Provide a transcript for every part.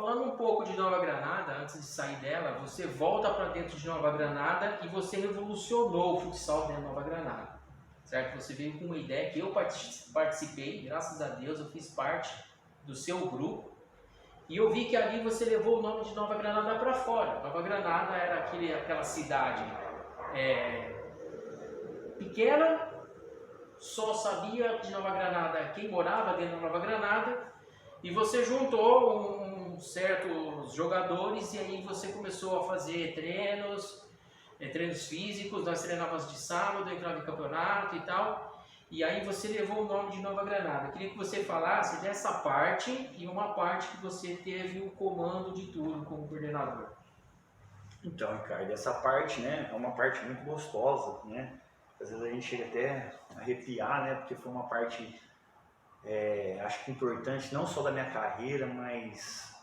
falando um pouco de Nova Granada, antes de sair dela, você volta para dentro de Nova Granada e você revolucionou o futsal dentro de Nova Granada, certo? Você veio com uma ideia que eu participei, graças a Deus, eu fiz parte do seu grupo e eu vi que ali você levou o nome de Nova Granada para fora. Nova Granada era aquela cidade pequena, só sabia de Nova Granada quem morava dentro da Nova Granada. E você juntou certos jogadores e aí você começou a fazer treinos físicos, nós treinávamos de sábado, entrava em campeonato e tal. E aí você levou o nome de Nova Granada. Eu queria que você falasse dessa parte e uma parte que você teve o comando de tudo como coordenador. Então, Ricardo, essa parte, né, é uma parte muito gostosa, né? Às vezes a gente chega até a arrepiar, né, porque foi uma parte acho que importante não só da minha carreira, mas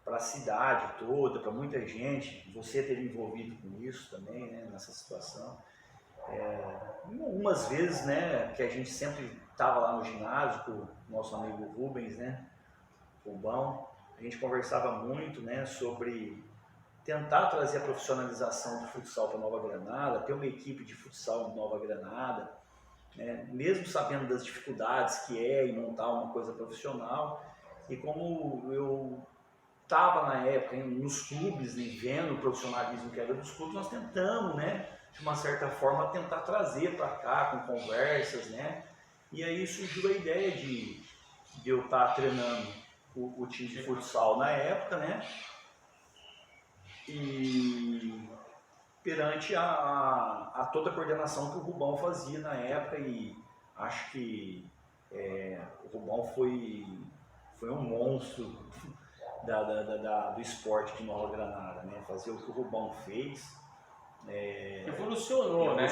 para a cidade toda, para muita gente. Você ter envolvido com isso também, né, nessa situação. Algumas vezes, né, que a gente sempre estava lá no ginásio com o nosso amigo Rubens, né, Rubão, a gente conversava muito, né, sobre tentar trazer a profissionalização do futsal para Nova Granada, ter uma equipe de futsal em Nova Granada, mesmo sabendo das dificuldades que é em montar uma coisa profissional. E como eu estava na época nos clubes e vendo o profissionalismo que era dos clubes, nós tentamos, né, de uma certa forma, tentar trazer para cá com conversas, né, e aí surgiu a ideia de eu estar treinando o time de futsal na época, né, e perante a toda a coordenação que o Rubão fazia na época. E acho que o Rubão foi um monstro do esporte de Nova Granada, né? Fazer o que o Rubão fez. Revolucionou, né?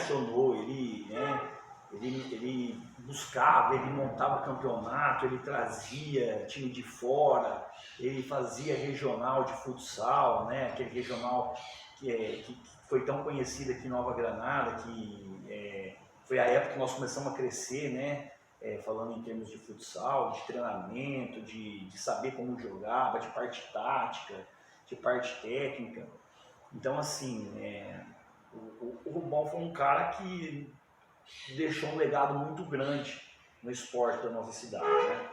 Ele buscava, ele montava campeonato, ele trazia time de fora, ele fazia regional de futsal, né? Aquele regional que foi tão conhecido aqui em Nova Granada, que foi a época que nós começamos a crescer, né? Falando em termos de futsal, de treinamento, de saber como jogava, de parte tática, de parte técnica. Então, assim, o Rubão foi um cara que deixou um legado muito grande no esporte da nossa cidade, né?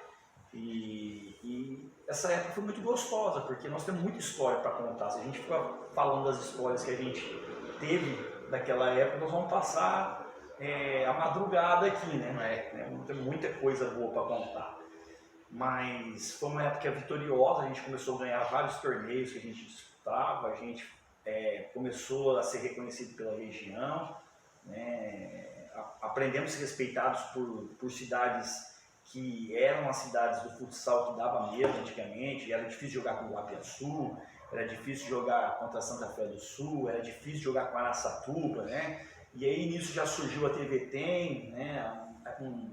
E essa época foi muito gostosa, porque nós temos muita história para contar. Se a gente ficar falando das histórias que a gente teve daquela época, nós vamos passar a madrugada aqui, né? Tem muita coisa boa para contar. Mas foi uma época vitoriosa, a gente começou a ganhar vários torneios que a gente disputava, a gente começou a ser reconhecido pela região, né? Aprendemos a ser respeitados por cidades que eram as cidades do futsal que dava medo antigamente. Era difícil jogar com o Guapiaçu, era difícil jogar contra a Santa Fé do Sul, era difícil jogar com a Araçatuba, né? E aí nisso já surgiu a TV Tem, né?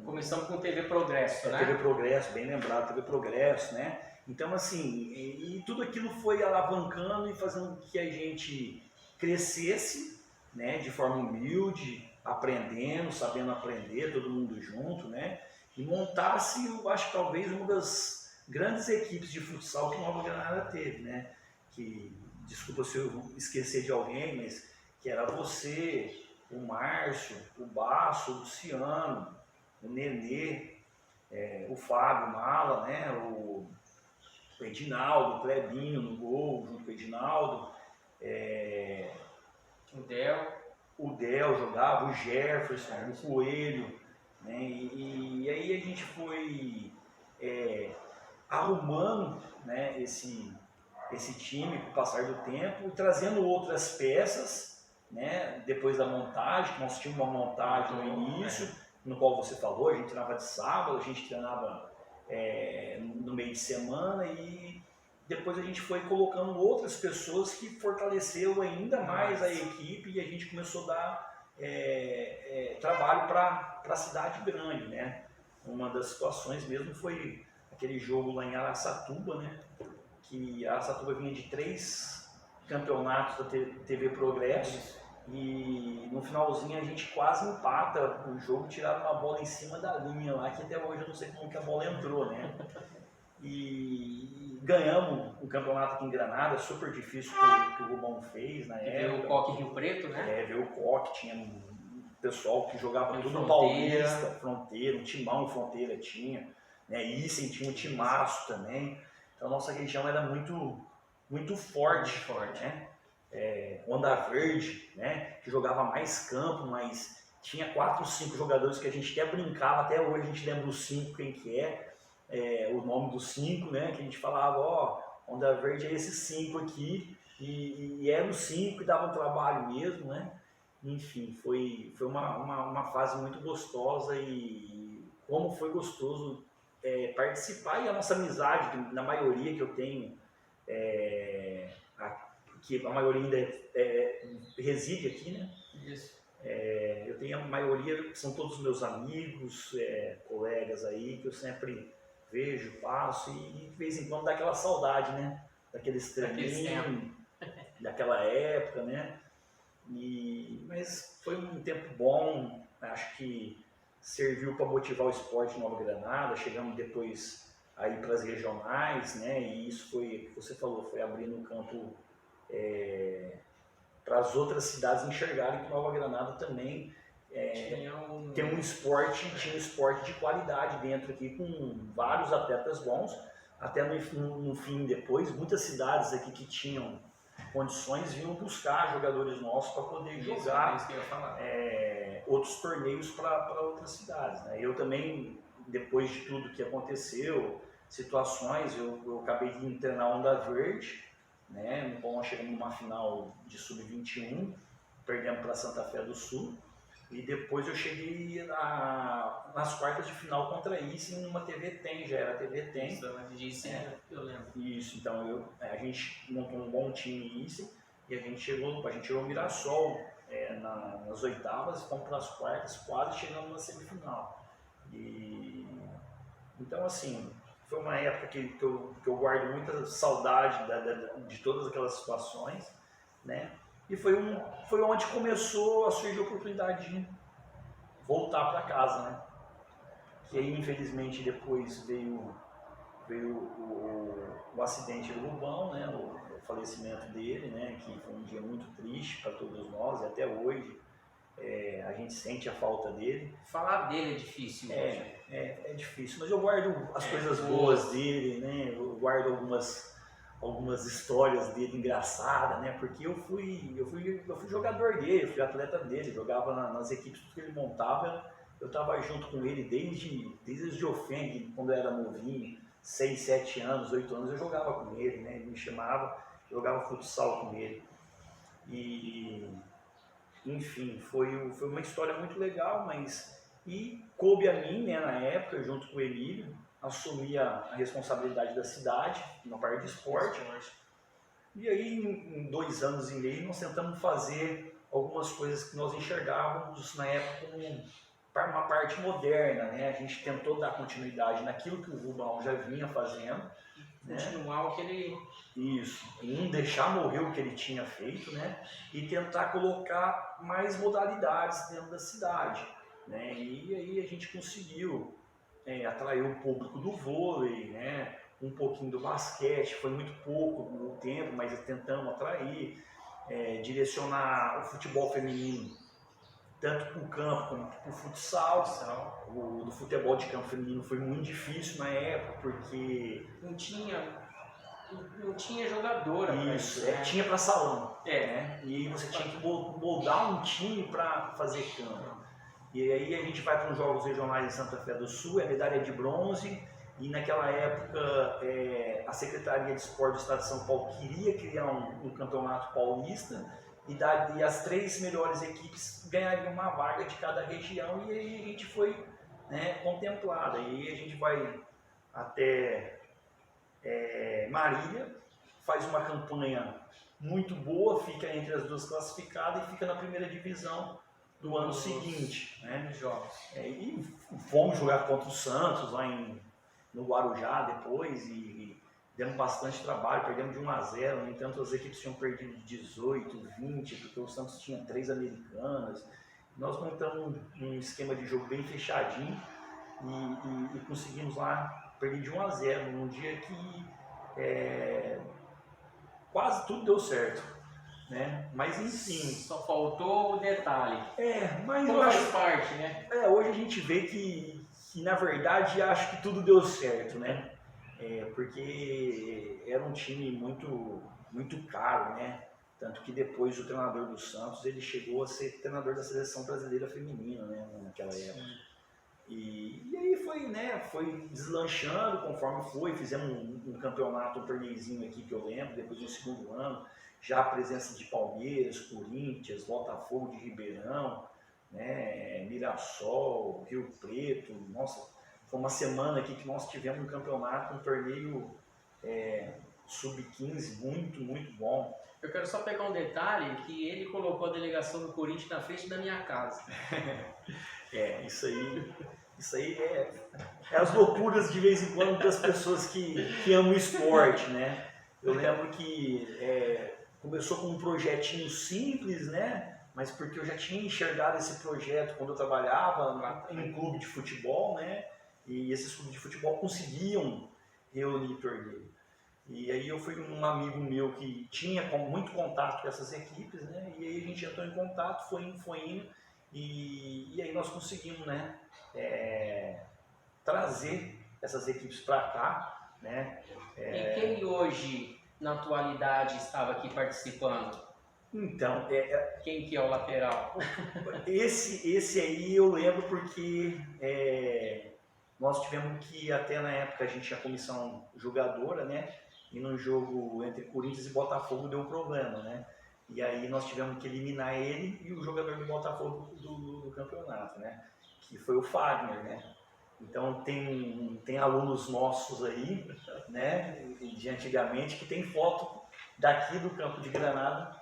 Começamos com o TV Progresso, né? TV Progresso, bem lembrado, TV Progresso, né? Então, assim, e tudo aquilo foi alavancando e fazendo com que a gente crescesse, né? De forma humilde, aprendendo, sabendo aprender, todo mundo junto, né? E montasse, eu acho que talvez uma das grandes equipes de futsal que Nova Granada teve, né? Que, desculpa se eu esquecer de alguém, mas que era você, o Márcio, o Baço, o Luciano, o Nenê, o Fábio Mala, né? O Edinaldo, o Clebinho no gol, junto com o Edinaldo, o Del jogava, o Jefferson, o Coelho, né? E aí a gente foi arrumando, né, esse time com o passar do tempo e trazendo outras peças, né, depois da montagem. Nós tínhamos uma montagem no início, no qual você falou, a gente treinava de sábado, a gente treinava no meio de semana, e depois a gente foi colocando outras pessoas que fortaleceu ainda mais a equipe, e a gente começou a dar trabalho para a cidade grande, né? Uma das situações mesmo foi aquele jogo lá em Araçatuba, né? Que a Araçatuba vinha de 3 campeonatos da TV Progresso, e no finalzinho a gente quase empata o jogo, tiraram uma bola em cima da linha lá, que até hoje eu não sei como que a bola entrou, né? e ganhamos o campeonato aqui em Granada, super difícil que o Rubão fez na época. Veio o Coque Rio Preto, né? Veio o Coque, tinha um pessoal que jogava tudo no Fronteira. Paulista, Fronteira, um timão Fronteira tinha, né? Issem tinha um timaço também. Então a nossa região era muito forte, né? Onda Verde, né? Que jogava mais campo, mas tinha 4 ou 5 jogadores que a gente até brincava, até hoje a gente lembra os 5 quem que o nome dos 5, né? Que a gente falava, ó, Onda Verde é esses 5 aqui, e eram os 5 que davam trabalho mesmo, né? Enfim, foi uma fase muito gostosa e como foi gostoso participar, e a nossa amizade, na maioria que eu tenho, que a maioria ainda reside aqui, né? Isso. Eu tenho a maioria, são todos meus amigos, colegas aí, que eu sempre vejo, passo, e de vez em quando dá aquela saudade, né? Daqueles treininhos, daquela época, né? Mas foi um tempo bom, acho que serviu para motivar o esporte em Nova Granada, chegamos depois aí para as regionais, né? E isso foi, você falou, foi abrindo um campo para as outras cidades enxergarem que Nova Granada também tem um esporte de qualidade dentro aqui, com vários atletas bons, até no fim depois, muitas cidades aqui que tinham condições vinham buscar jogadores nossos para poder jogar outros torneios para outras cidades, né? Eu também, depois de tudo que aconteceu, situações, eu acabei de entrar na Onda Verde, né? Nós chegamos numa final de sub-21, perdemos para Santa Fé do Sul, e depois eu cheguei nas quartas de final contra isso em uma TV Tem, já era TV Tem. Eu lembro. Isso, então a gente montou um bom time isso, e a gente chegou ao Mirassol nas oitavas, fomos para as quartas, quase chegamos na semifinal. Então assim, foi uma época que eu guardo muita saudade de todas aquelas situações, né? E foi onde começou a surgir a oportunidade de voltar para casa, né? Que aí, infelizmente, depois veio o acidente do Rubão, né? O falecimento dele, né? Que foi um dia muito triste para todos nós, e até hoje a gente sente a falta dele. Falar dele é difícil. É difícil, mas eu guardo as coisas boas dele, né? Eu guardo algumas histórias dele engraçadas, né? Porque eu fui jogador dele, fui atleta dele, jogava nas equipes que ele montava, eu estava junto com ele desde os Jofeng, quando eu era novinho, 6, 7 anos, 8 anos, eu jogava com ele, né? Ele me chamava, jogava futsal com ele. E, enfim, foi uma história muito legal, e coube a mim, né, na época, junto com o Emílio, assumir a responsabilidade da cidade, na parte de esporte. E aí, em 2 anos e meio, nós tentamos fazer algumas coisas que nós enxergávamos na época como uma parte moderna, né? A gente tentou dar continuidade naquilo que o Rubão já vinha fazendo. Continuar o que ele... Isso, não deixar morrer o que ele tinha feito, né? E tentar colocar mais modalidades dentro da cidade, né? E aí a gente conseguiu atrair o público do vôlei, né? Um pouquinho do basquete, foi muito pouco no tempo, mas tentamos atrair, direcionar o futebol feminino, tanto para o campo como para o futsal. O do futebol de campo feminino foi muito difícil na época, porque não tinha jogadora. Isso, tinha para salão, né? E você tinha que moldar um time para fazer campo. E aí a gente vai para os Jogos Regionais em Santa Fé do Sul, é medalha de bronze, e naquela época a Secretaria de Esporte do Estado de São Paulo queria criar um campeonato paulista, e as 3 melhores equipes ganhariam uma vaga de cada região, e aí a gente foi, né, contemplada. E aí a gente vai até Marília, faz uma campanha muito boa, fica entre as 2 classificadas e fica na primeira divisão do ano seguinte, né? E fomos jogar contra o Santos lá no Guarujá depois, e demos bastante trabalho, perdemos de 1-0, no entanto as equipes tinham perdido de 18, 20, porque o Santos tinha 3 americanas. Nós montamos um esquema de jogo bem fechadinho e conseguimos lá perdi de 1-0, num dia que quase tudo deu certo, né? Mas enfim. Só faltou o detalhe. Mas Como eu faz acho, parte, né? hoje a gente vê que na verdade acho que tudo deu certo, né? Porque era um time muito, muito caro, né? Tanto que depois o treinador do Santos, ele chegou a ser treinador da seleção brasileira feminina, né? Naquela época. E aí foi, né? Foi deslanchando conforme foi. Fizemos um campeonato, um torneiozinho aqui que eu lembro, depois no segundo ano. Já a presença de Palmeiras, Corinthians, Botafogo de Ribeirão, né? Mirassol, Rio Preto. Nossa, foi uma semana aqui que nós tivemos um campeonato, um torneio sub-15 muito, muito bom. Eu quero só pegar um detalhe que ele colocou a delegação do Corinthians na frente da minha casa. Isso aí é as loucuras de vez em quando das pessoas que amam o esporte, né? Eu lembro que começou com um projetinho simples, né? Mas porque eu já tinha enxergado esse projeto quando eu trabalhava em clube de futebol, né? E esses clubes de futebol conseguiam reunir torneio. E aí eu fui um amigo meu que tinha muito contato com essas equipes, né? E aí a gente entrou em contato, foi indo, e aí nós conseguimos, né? Trazer essas equipes para cá, né? E quem hoje, na atualidade, estava aqui participando? Então, quem que é o lateral? Esse aí eu lembro porque nós tivemos que, até na época a gente tinha comissão jogadora, né? E no jogo entre Corinthians e Botafogo deu um problema, né? E aí nós tivemos que eliminar ele e o jogador do Botafogo do campeonato, né? Que foi o Fagner, né? Então tem alunos nossos aí, né? De antigamente, que tem foto daqui do campo de Granada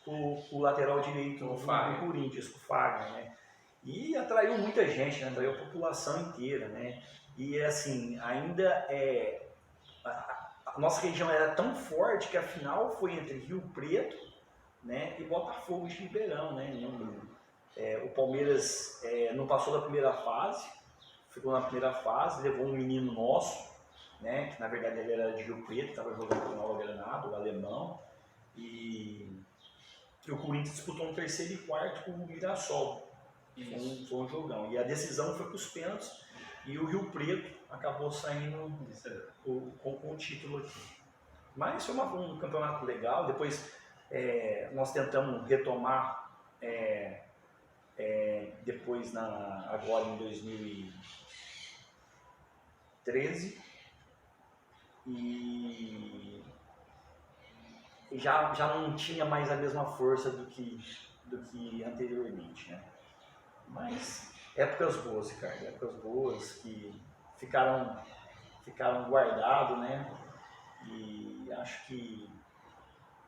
com o lateral direito do Corinthians, com o Fagner, né? E atraiu muita gente, né? Atraiu a população inteira, né? E assim, ainda a nossa região era tão forte que a final foi entre Rio Preto, né, e Botafogo de Ribeirão, né? O Palmeiras não passou da primeira fase, ficou na primeira fase, levou um menino nosso, né, que na verdade ele era de Rio Preto, estava jogando com o Nova Granada, o alemão, e o Corinthians disputou um terceiro e quarto com o Mirassol. Foi um jogão. E a decisão foi para os pênaltis e o Rio Preto acabou saindo com o título aqui. Mas foi um campeonato legal. Depois nós tentamos retomar depois agora em 2013 e já não tinha mais a mesma força do que anteriormente, né? Mas épocas boas, Ricardo, épocas boas que ficaram guardadas, né? E acho que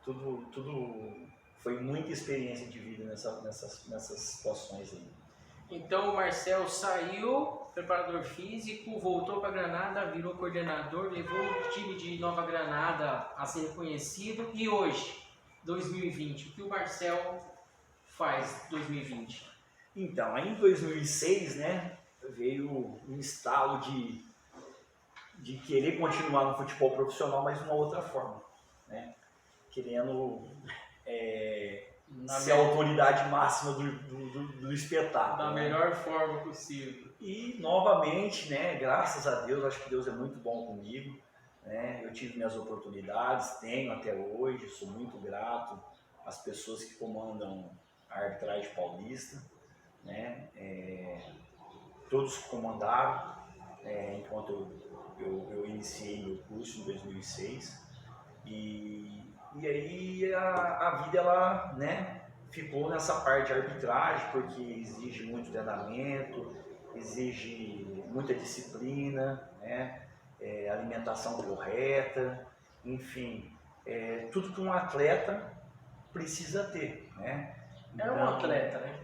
tudo foi muita experiência de vida nessas situações aí. Então o Marcel saiu, preparador físico, voltou para Granada, virou coordenador, levou o time de Nova Granada a ser reconhecido. E hoje, 2020, o que o Marcel faz em 2020? Então, aí em 2006, né, veio um estalo de querer continuar no futebol profissional, mas de uma outra forma, né? Querendo ser a autoridade máxima do espetáculo. Da melhor forma possível. E novamente, né, graças a Deus, acho que Deus é muito bom comigo, né? Eu tive minhas oportunidades, tenho até hoje, sou muito grato às pessoas que comandam a arbitragem paulista, né? Todos comandaram enquanto eu iniciei meu curso em 2006 e aí a vida ela, né, ficou nessa parte de arbitragem porque exige muito treinamento, exige muita disciplina, né, alimentação correta, enfim, tudo que um atleta precisa ter, né? É um atleta, né?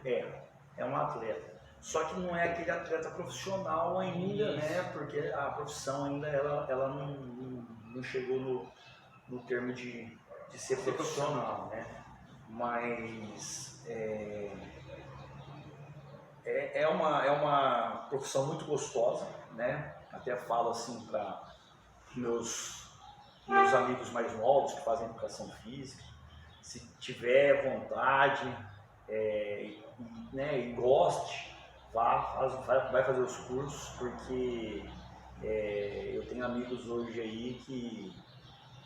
É um atleta. Só que não é aquele atleta profissional ainda, né? Porque a profissão ainda ela não chegou no termo de ser profissional, né? Mas é uma profissão muito gostosa, né? Até falo assim para meus amigos mais novos que fazem educação física, se tiver vontade, né, e goste, vai fazer os cursos, porque eu tenho amigos hoje aí que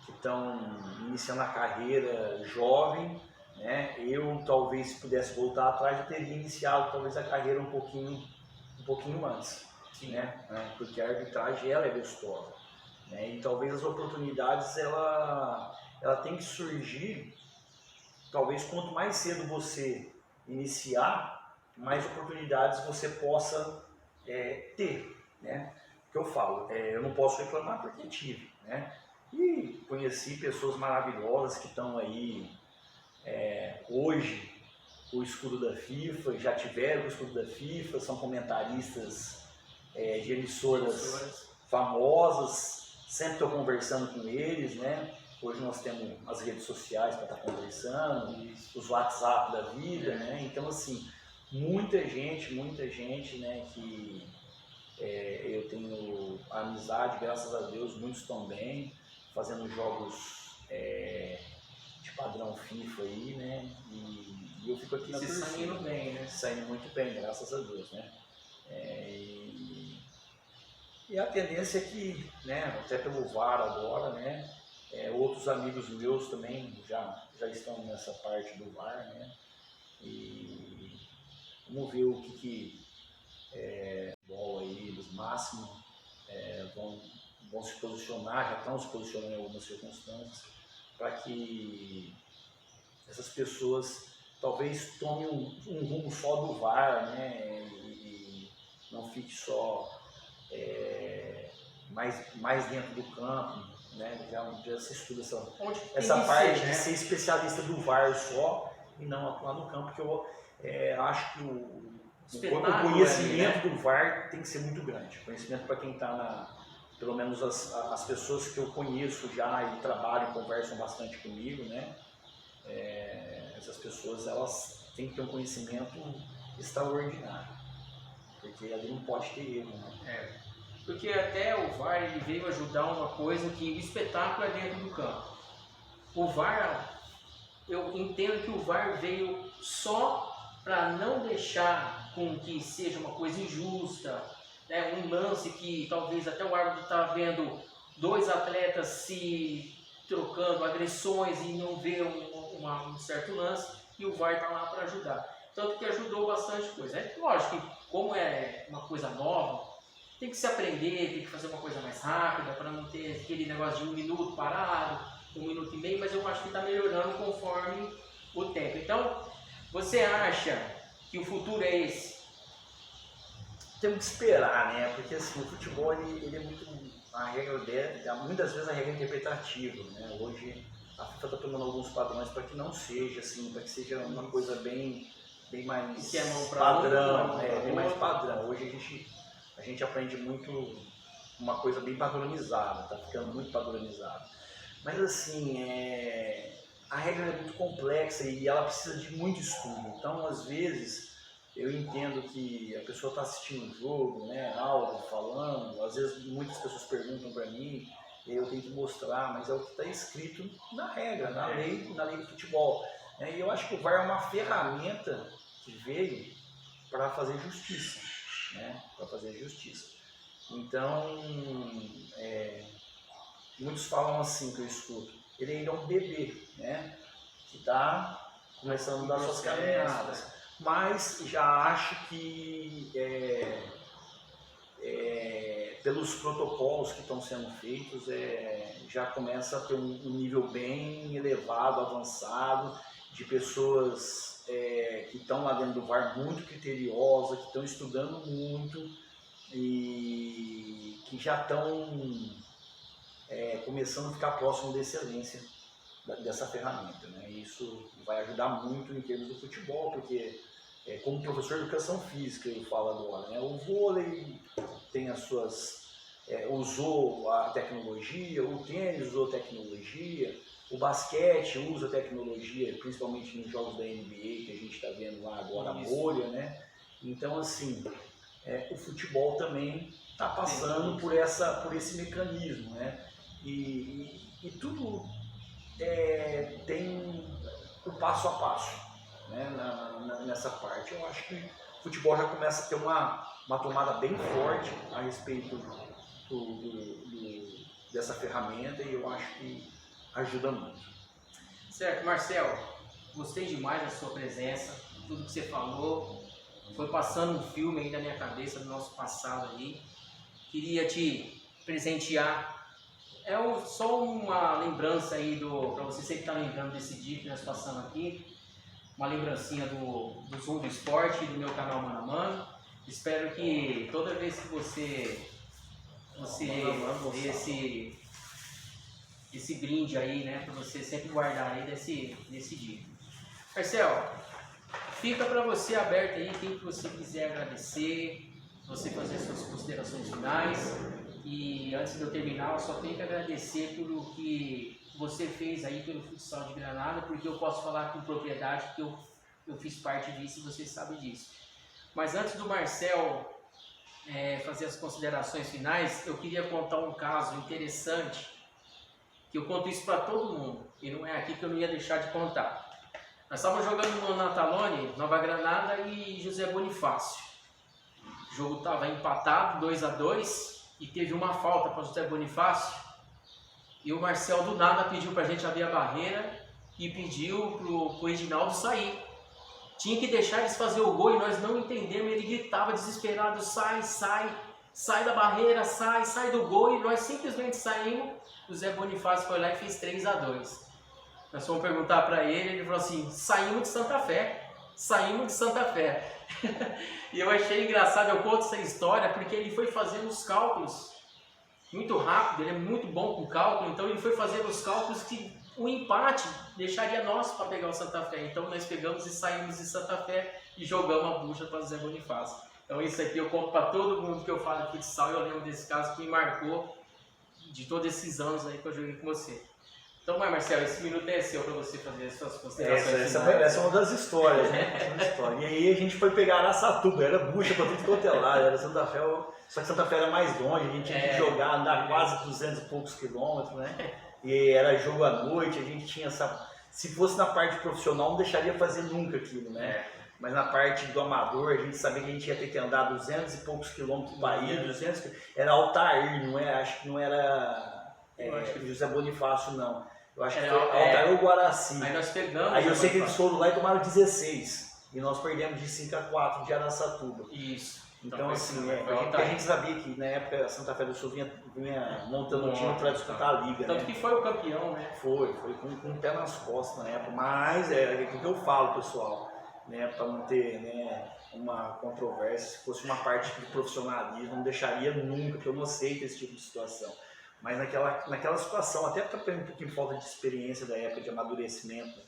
estão iniciando a carreira jovem, né? Eu talvez, se pudesse voltar atrás, eu teria iniciado talvez a carreira um pouquinho antes, né? Porque a arbitragem ela é gostosa, né? E talvez as oportunidades ela tem que surgir, talvez quanto mais cedo você iniciar, mais oportunidades você possa ter, né? O que eu falo, eu não posso reclamar porque tive, né? E conheci pessoas maravilhosas que estão aí hoje com o escudo da FIFA, já tiveram o escudo da FIFA, são comentaristas de emissoras famosas, sempre estou conversando com eles, né? Hoje nós temos as redes sociais para estar conversando, os WhatsApp da vida, né? Então, assim, muita gente, né, que eu tenho amizade, graças a Deus, muitos estão bem, fazendo jogos de padrão FIFA aí, né? E eu fico aqui na torcida. Saindo bem, né? Saindo muito bem, graças a Deus, né? E a tendência é que, né, até pelo VAR agora, né, outros amigos meus também já estão nessa parte do VAR, né? E vamos ver o que bola aí, eles máximo vão se posicionar, já estão se posicionando em algumas circunstâncias, para que essas pessoas talvez tomem um rumo só do VAR, né? E não fique só mais dentro do campo, né? Já se estuda essa parte, né, de ser especialista do VAR só e não atuar no campo, porque eu acho que o conhecimento do VAR tem que ser muito grande. O conhecimento para quem está pelo menos as pessoas que eu conheço já e trabalham, conversam bastante comigo, né? Essas pessoas, elas têm que ter um conhecimento extraordinário, porque ali não pode ter erro, né? Porque até o VAR ele veio ajudar uma coisa que o espetáculo é dentro do campo. O VAR, eu entendo que o VAR veio só para não deixar com que seja uma coisa injusta, né? Um lance que talvez até o árbitro está vendo dois atletas se trocando agressões e não vê um certo lance, e o VAR está lá para ajudar. Tanto que ajudou bastante coisa. Lógico que como é uma coisa nova, tem que se aprender, tem que fazer uma coisa mais rápida para não ter aquele negócio de 1 minuto parado, 1 minuto e meio, mas eu acho que está melhorando conforme o tempo. Então, você acha que o futuro é esse? Temos que esperar, né? Porque assim, o futebol ele é muito, a regra dele, muitas vezes a regra é interpretativa, né? Hoje a FIFA está tomando alguns padrões para que não seja assim, para que seja uma coisa bem mais padrão, bem mais padrão. Hoje a gente aprende muito uma coisa bem padronizada, está ficando muito padronizada. Mas assim, a regra é muito complexa e ela precisa de muito estudo. Então, às vezes, eu entendo que a pessoa está assistindo um jogo, né, áudio, falando, às vezes muitas pessoas perguntam para mim, e eu tenho que mostrar, mas é o que está escrito na regra, na lei do futebol. E eu acho que o VAR é uma ferramenta que veio para fazer justiça, né, para fazer justiça. Então, muitos falam assim, que eu escuto, ele ainda é um bebê, né, que está começando a dar suas caminhadas, mas já acho que pelos protocolos que estão sendo feitos, já começa a ter um nível bem elevado, avançado, de pessoas que estão lá dentro do VAR muito criteriosas, que estão estudando muito e que já estão começando a ficar próximo da excelência dessa ferramenta, né? Isso vai ajudar muito em termos do futebol, porque como professor de educação física eu falo agora, né? O vôlei tem as suas usou a tecnologia, o tênis usou tecnologia, o basquete usa tecnologia, principalmente nos jogos da NBA que a gente está vendo lá agora, a bolha, né? Então assim, o futebol também está passando por esse mecanismo, né? E tudo tem o passo a passo, né? Nessa parte. Eu acho que o futebol já começa a ter uma tomada bem forte a respeito dessa ferramenta, e eu acho que ajuda muito. Certo, Marcel, gostei demais da sua presença, tudo que você falou, foi passando um filme aí na minha cabeça do nosso passado aí. Queria te presentear, só uma lembrança aí para você sempre estar lembrando desse dia que nós passamos aqui, uma lembrancinha do Zoom do Esporte, do meu canal Mano a Mano. Espero que toda vez que você dê esse brinde aí, né, para você sempre guardar aí desse dia. Marcel, fica para você aberto aí, quem que você quiser agradecer, você fazer suas considerações finais. E antes de eu terminar, eu só tenho que agradecer pelo que você fez aí pelo futsal de Granada, porque eu posso falar com propriedade que eu fiz parte disso e você sabe disso. Mas antes do Marcel fazer as considerações finais, eu queria contar um caso interessante, que eu conto isso para todo mundo, e não é aqui que eu não ia deixar de contar. Nós estávamos jogando no Natalone, Nova Granada e José Bonifácio. O jogo estava empatado, 2-2, e teve uma falta para o José Bonifácio, e o Marcel do nada pediu para a gente abrir a barreira e pediu para o Reginaldo sair. Tinha que deixar eles fazer o gol e nós não entendemos, ele gritava desesperado, sai da barreira, sai do gol, e nós simplesmente saímos. O Zé Bonifácio foi lá e fez 3-2. Nós fomos perguntar para ele falou assim, saímos de Santa Fé. E eu achei engraçado, eu conto essa história porque ele foi fazendo os cálculos muito rápido, ele é muito bom com cálculo, então ele foi fazendo os cálculos que o empate deixaria nós para pegar o Santa Fé. Então nós pegamos e saímos de Santa Fé e jogamos a bucha para o Zé Bonifácio. Então isso aqui eu conto para todo mundo que eu falo de futsal, e eu lembro desse caso que me marcou de todos esses anos aí que eu joguei com você. Então, Marcelo, esse minuto é seu para você fazer as suas considerações. Essa é uma das histórias, né? E aí a gente foi pegar Araçatuba, era bucha para tudo quanto é lado, era Santa Fé, só que Santa Fé era mais longe, a gente tinha que jogar, andar quase 200 e poucos quilômetros, né? E era jogo à noite, a gente tinha se fosse na parte profissional, não deixaria fazer nunca aquilo, né? Mas na parte do amador, a gente sabia que a gente ia ter que andar 200 e poucos quilômetros do Bahia, 200, era Altair, não é? Acho que não era José Bonifácio, não. Eu acho que foi Altair ou Guaraci. Aí nós pegamos. Aí eu sei que eles foram lá e tomaram 16. E nós perdemos de 5-4 de Araçatuba. Isso. Então assim, a gente sabia que na época a Santa Fé do Sul vinha montando um time para disputar a liga. Tanto que foi o campeão, né? Foi com o pé nas costas na época. Mas é o que eu falo, pessoal, né, para não ter, né, uma controvérsia. Se fosse uma parte de profissionalismo, não deixaria nunca, porque eu não aceito esse tipo de situação. Mas naquela situação, até porque um pouquinho de falta de experiência da época de amadurecimento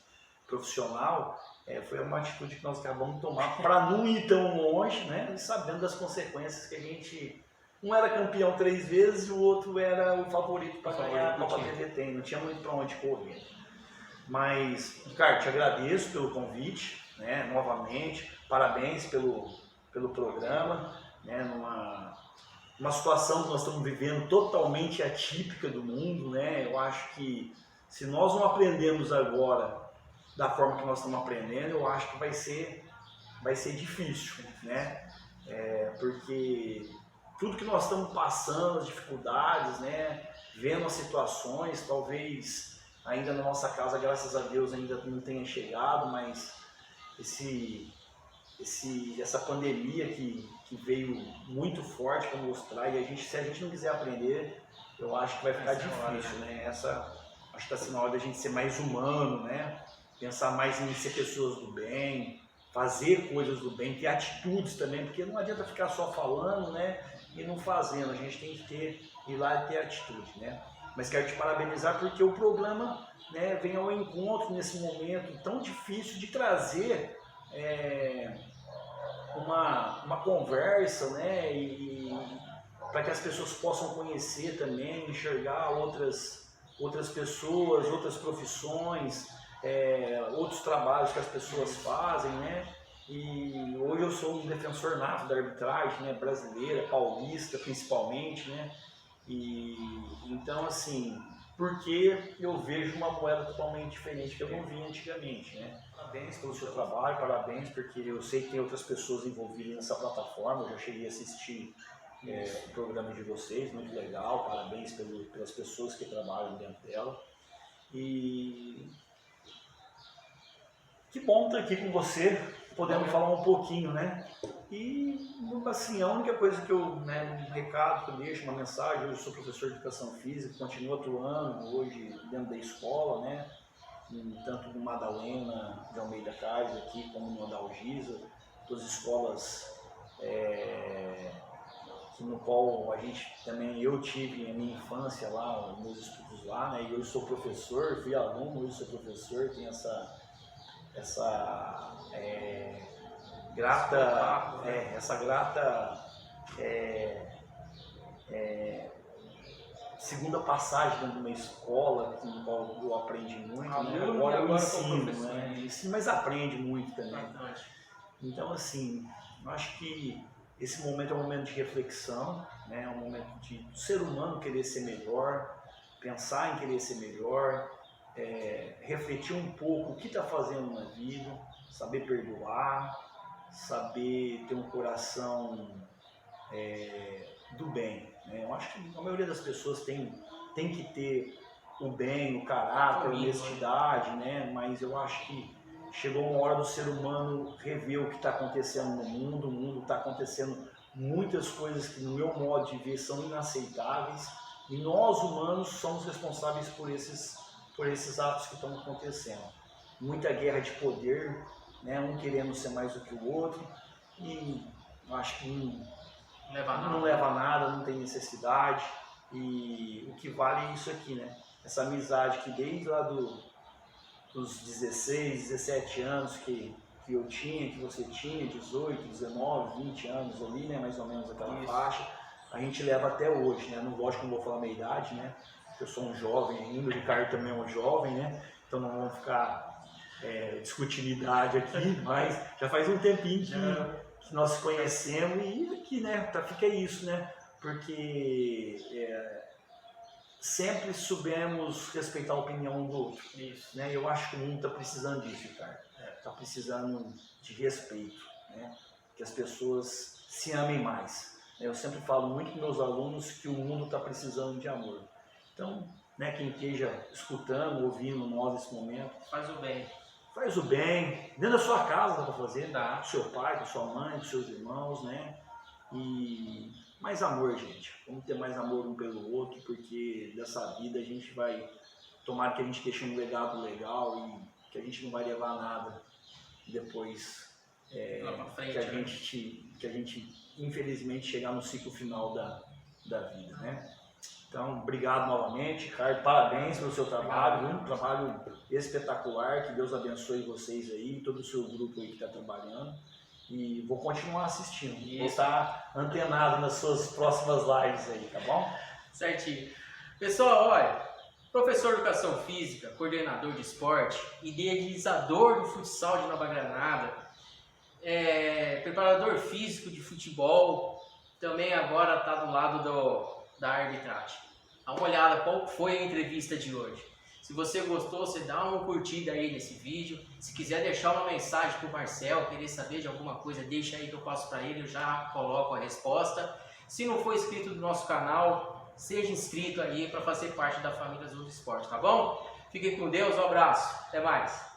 profissional, foi uma atitude que nós acabamos de tomar para não ir tão longe, né? E sabendo das consequências que a gente... Um era campeão 3 vezes e o outro era o favorito para ganhar a Copa TVT, não tinha muito para onde correr. Mas, Ricardo, te agradeço pelo convite, né? Novamente, parabéns pelo programa, né? Uma situação que nós estamos vivendo totalmente atípica do mundo, né? Eu acho que se nós não aprendemos agora da forma que nós estamos aprendendo, eu acho que vai ser difícil, né? Porque tudo que nós estamos passando, as dificuldades, né? Vendo as situações, talvez ainda na nossa casa, graças a Deus, ainda não tenha chegado, mas essa pandemia que veio muito forte para mostrar, e se a gente não quiser aprender, eu acho que vai ficar difícil, né? Acho que está sendo a hora da gente ser mais humano, né? Pensar mais em ser pessoas do bem, fazer coisas do bem, ter atitudes também, porque não adianta ficar só falando, né? E não fazendo, a gente tem que ir lá e ter atitude, né? Mas quero te parabenizar porque o programa, né, vem ao encontro nesse momento tão difícil de trazer uma conversa, né, e para que as pessoas possam conhecer também, enxergar outras pessoas, outras profissões, outros trabalhos que as pessoas fazem, né, E hoje eu sou um defensor nato da arbitragem, né, brasileira, paulista principalmente, né? E então assim, porque eu vejo uma moeda totalmente diferente que eu não via antigamente, né? Parabéns pelo seu trabalho, parabéns porque eu sei que tem outras pessoas envolvidas nessa plataforma, eu já cheguei a assistir o programa de vocês, muito legal, parabéns pelas pessoas que trabalham dentro dela. E que bom estar aqui com você, podendo falar um pouquinho, né? E assim, a única coisa que eu, né, um recado que eu deixo, uma mensagem, eu sou professor de educação física, continuo atuando hoje dentro da escola, né? Tanto no Madalena de Almeida Cais aqui, como no Adalgisa, duas escolas no qual a gente também, eu tive a minha infância lá, meus estudos lá, né? E eu sou professor, fui aluno, hoje sou professor, tenho essa grata segunda passagem dentro de uma escola no qual eu aprendi muito, né? Agora eu ensino, né? Ensino, mas aprende muito também. Então assim, eu acho que esse momento é um momento de reflexão, né? É um momento de o ser humano querer ser melhor, pensar em querer ser melhor, refletir um pouco o que está fazendo na vida, saber perdoar, saber ter um coração do bem, né? Eu acho que a maioria das pessoas tem que ter o bem, o caráter, a honestidade, né? Mas eu acho que chegou uma hora do ser humano rever o que está acontecendo no mundo. O mundo está acontecendo muitas coisas que, no meu modo de ver, são inaceitáveis, e nós humanos somos responsáveis por esses atos que estão acontecendo. Muita guerra de poder, né? Um querendo ser mais do que o outro, e eu acho que não leva a nada, não tem necessidade, e o que vale é isso aqui, né? Essa amizade que desde lá dos 16, 17 anos que eu tinha, que você tinha, 18, 19, 20 anos ali, né? Mais ou menos aquela faixa, a gente leva até hoje, né? Não gosto que eu não vou falar a minha idade, né? Eu sou um jovem ainda, o Ricardo também é um jovem, né? Então não vamos ficar discutindo idade aqui, mas já faz um tempinho que nós conhecemos, e aqui, né? Fica isso, né? Porque sempre soubemos respeitar a opinião um do outro. Isso. Né? Eu acho que o mundo está precisando disso, Ricardo. Está precisando de respeito, né? Que as pessoas se amem mais. Eu sempre falo muito com meus alunos que o mundo está precisando de amor. Então, né, quem esteja escutando, ouvindo nós nesse momento, faz o bem. Faz o bem, dentro da sua casa dá para fazer, com o seu pai, com a sua mãe, com seus irmãos, né? E mais amor, gente. Vamos ter mais amor um pelo outro, porque dessa vida a gente vai, tomara que a gente deixe um legado legal e que a gente não vai levar nada depois lá pra frente, que a gente infelizmente chegar no ciclo final da vida, né? Então, obrigado novamente, Ricardo, parabéns pelo seu trabalho, um trabalho espetacular, que Deus abençoe vocês aí, todo o seu grupo aí que está trabalhando, e vou continuar assistindo, vou estar antenado nas suas próximas lives aí, tá bom? Certinho. Pessoal, olha, professor de Educação Física, coordenador de esporte, idealizador do futsal de Nova Granada, preparador físico de futebol, também agora está do lado da arbitragem. Dá uma olhada qual foi a entrevista de hoje. Se você gostou, você dá uma curtida aí nesse vídeo. Se quiser deixar uma mensagem para o Marcel, querer saber de alguma coisa, deixa aí que eu passo para ele, eu já coloco a resposta. Se não for inscrito no nosso canal, seja inscrito aí para fazer parte da família Azul do Esporte, tá bom? Fiquem com Deus, um abraço, até mais.